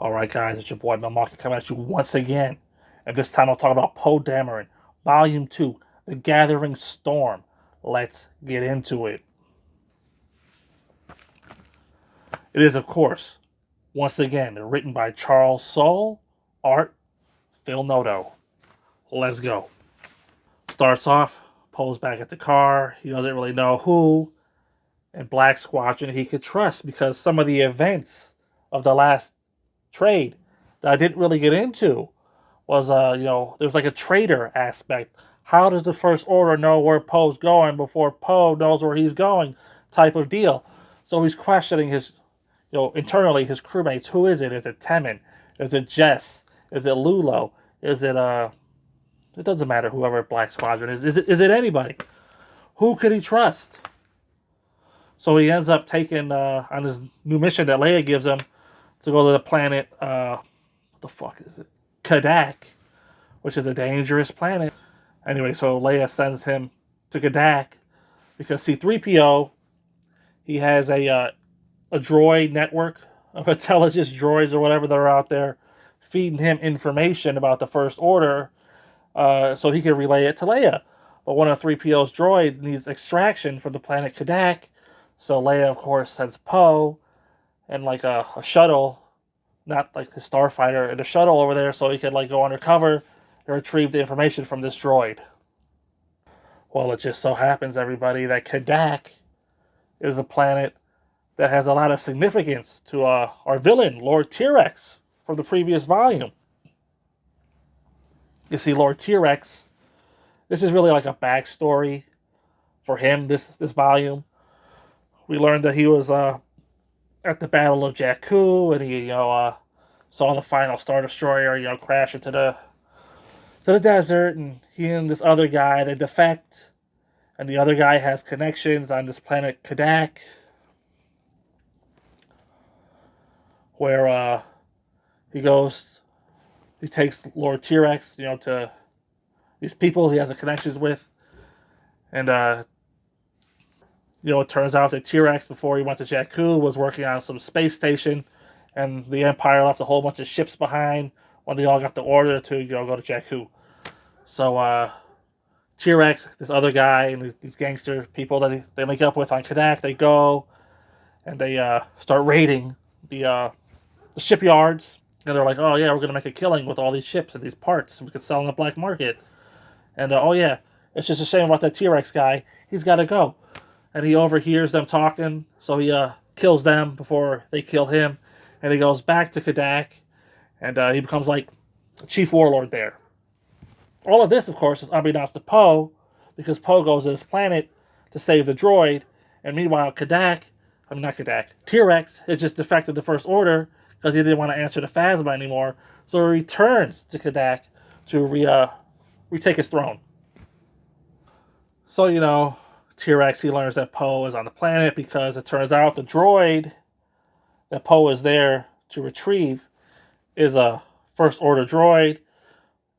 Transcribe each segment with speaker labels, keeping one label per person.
Speaker 1: Alright guys, it's your boy Milwaukee coming at you once again. And this time I'll talk about Poe Dameron, Volume 2, The Gathering Storm. Let's get into it. It is, of course, once again, written by Charles Soule, art, Phil Noto. Let's go. Starts off, Poe's back at the car. He doesn't really know who in Black Squadron he could trust because some of the events of the last trade that I didn't really get into was there's like a traitor aspect. How does the First Order know where Poe's going before Poe knows where he's going? Type of deal. So he's questioning his, internally his crewmates. Who is it? Is it Temin? Is it Jess? Is it Lulo? Is it It doesn't matter whoever Black Squadron is. Is it anybody? Who could he trust? So he ends up taking on this new mission that Leia gives him to go to the planet. What the fuck is it? Kadak, which is a dangerous planet. Anyway, so Leia sends him to Kadak because C-3PO, he has a droid network of intelligence droids or whatever that are out there feeding him information about the First Order so he can relay it to Leia. But one of 3PO's droids needs extraction from the planet Kadak, so Leia, of course, sends Poe and like a shuttle, not like the starfighter, and a shuttle over there so he could like go undercover and retrieve the information from this droid. Well, it just so happens, everybody, that Kadak is a planet that has a lot of significance to our villain, Lord T-Rex, from the previous volume. You see, Lord T-Rex, this is really like a backstory for him, this volume. We learned that he was at the Battle of Jakku, and he saw the final Star Destroyer crash into the desert, and he and this other guy they defect, and the other guy has connections on this planet Kadak, where he takes Lord T-Rex, to these people he has the connections with, and it turns out that T-Rex, before he went to Jakku, was working on some space station, and the Empire left a whole bunch of ships behind when they all got the order to go to Jakku. So T-Rex, this other guy, and these gangster people that they link up with on Kadak, they go and they start raiding the shipyards, and they're like, oh yeah, we're gonna make a killing with all these ships and these parts, and we can sell on the black market. And oh yeah, it's just a shame about that T-Rex guy. He's got to go. And he overhears them talking, so he kills them before they kill him, and he goes back to Kadak, and he becomes like a chief warlord there. All of this, of course, is unbeknownst to Poe, because Poe goes to this planet to save the droid, and meanwhile T-Rex had just defected the First Order because he didn't want to answer to Phasma anymore, so he returns to Kadak to retake his throne. So, T-Rex, he learns that Poe is on the planet because it turns out the droid that Poe is there to retrieve is a First Order droid,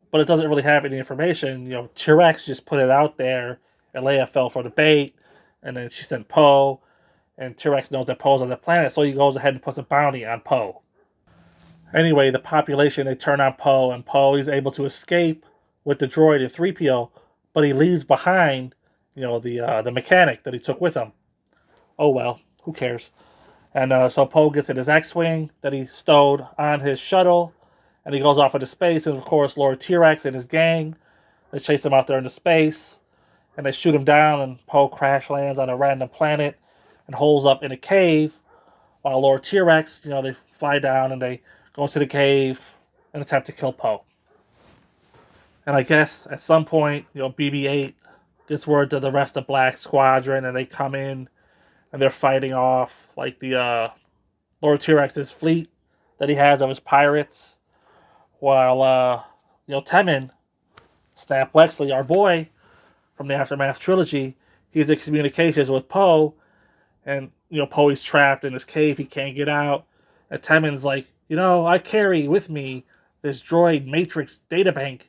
Speaker 1: but it doesn't really have any information. T-Rex just put it out there, and Leia fell for the bait, and then she sent Poe, and T-Rex knows that Poe's on the planet, so he goes ahead and puts a bounty on Poe. Anyway, the population, they turn on Poe, and Poe is able to escape with the droid and 3PO, but he leaves behind the mechanic that he took with him. Oh well, who cares? And so Poe gets in his X-Wing that he stowed on his shuttle, and he goes off into space, and of course Lord T-Rex and his gang, they chase him out there into space, and they shoot him down, and Poe crash lands on a random planet and holes up in a cave, while Lord T-Rex, they fly down and they go into the cave and attempt to kill Poe. And I guess at some point, BB-8 gets word to the rest of Black Squadron, and they come in, and they're fighting off like the Lord T-Rex's fleet that he has of his pirates, while Temin, Snap Wexley, our boy from the Aftermath trilogy, he's in communications with Poe, and Poe is trapped in this cave, he can't get out, and Temin's like, I carry with me this droid matrix databank,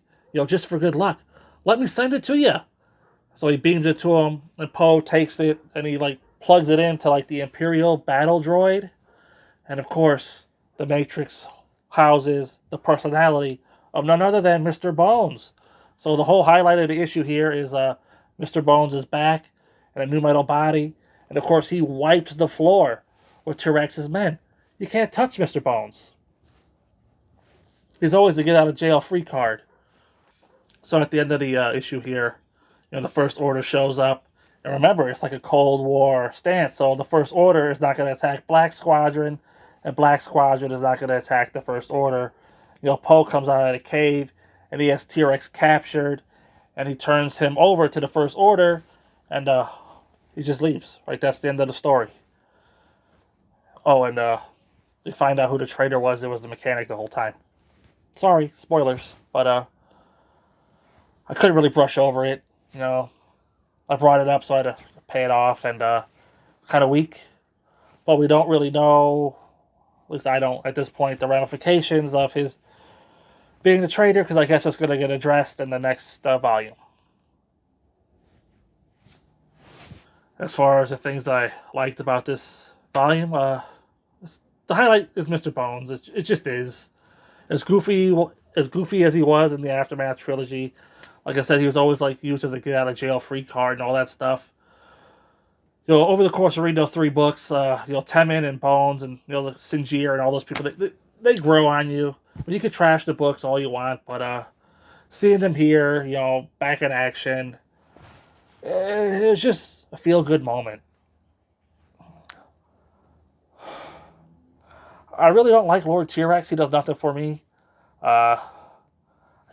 Speaker 1: just for good luck. Let me send it to you. So he beams it to him, and Poe takes it, and he plugs it into the Imperial battle droid, and of course the Matrix houses the personality of none other than Mr. Bones. So the whole highlight of the issue here is Mr. Bones is back in a new metal body, and of course he wipes the floor with T-Rex's men. You can't touch Mr. Bones. He's always the get out of jail free card. So at the end of the issue here, the First Order shows up. And remember, it's like a Cold War stance. So the First Order is not going to attack Black Squadron, and Black Squadron is not going to attack the First Order. Poe comes out of the cave, and he has T-Rex captured, and he turns him over to the First Order, and he just leaves. Right, that's the end of the story. Oh, and they find out who the traitor was. It was the mechanic the whole time. Sorry, spoilers, but I couldn't really brush over it. I brought it up, so I had to pay it off, and kind of weak. But we don't really know, at least I don't at this point, the ramifications of his being the traitor, because I guess it's going to get addressed in the next volume. As far as the things that I liked about this volume, the highlight is Mr. Bones. It just is. As goofy as he was in the Aftermath trilogy, like I said, he was always used as a get out of jail free card and all that stuff. Over the course of reading those 3 books, Temin and Bones and the Sinjir and all those people, they grow on you. But you can trash the books all you want, but seeing them here, back in action, it was just a feel good moment. I really don't like Lord T-Rex. He does nothing for me.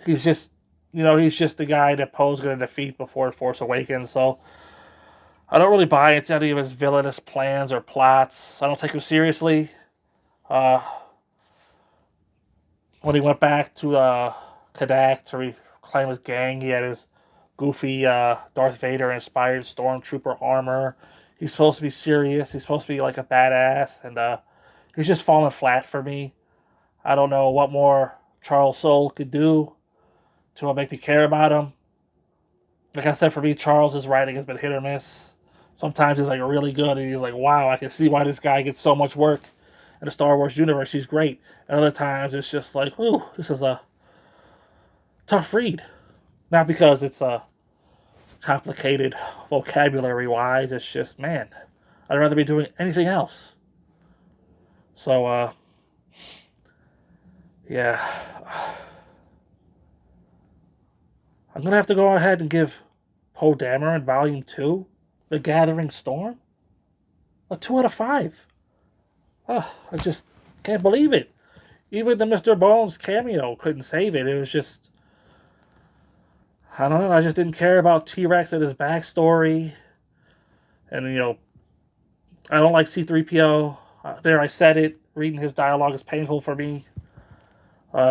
Speaker 1: He's just, he's just the guy that Poe's going to defeat before Force Awakens. So I don't really buy into any of his villainous plans or plots. I don't take him seriously. When he went back to Kadak to reclaim his gang, he had his goofy Darth Vader inspired stormtrooper armor. He's supposed to be serious. He's supposed to be like a badass, and he's just fallen flat for me. I don't know what more Charles Soule could do to make me care about him. Like I said, for me, Charles' writing has been hit or miss. Sometimes he's really good, and he's wow, I can see why this guy gets so much work in the Star Wars universe. He's great. And other times it's just ooh, this is a tough read. Not because it's a complicated vocabulary-wise. It's just, man, I'd rather be doing anything else. So, yeah. I'm going to have to go ahead and give Poe Dameron Volume 2, The Gathering Storm, a 2 out of 5. Oh, I just can't believe it. Even the Mr. Bones cameo couldn't save it. It was just, I don't know, I just didn't care about T-Rex and his backstory. And, I don't like C-3PO. There, I said it. Reading his dialogue is painful for me.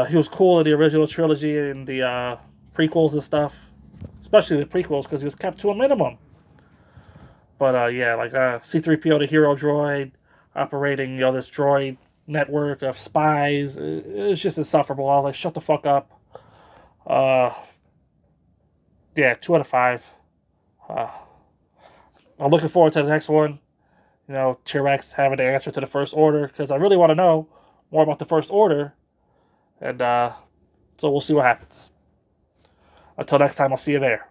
Speaker 1: He was cool in the original trilogy and the prequels and stuff. Especially the prequels, because he was kept to a minimum. But, yeah, C-3PO, the hero droid, operating, this droid network of spies. It's just insufferable. I was like, shut the fuck up. Yeah, 2 out of 5. I'm looking forward to the next one. T-Rex having to answer to the First Order, because I really want to know more about the First Order. And so we'll see what happens. Until next time, I'll see you there.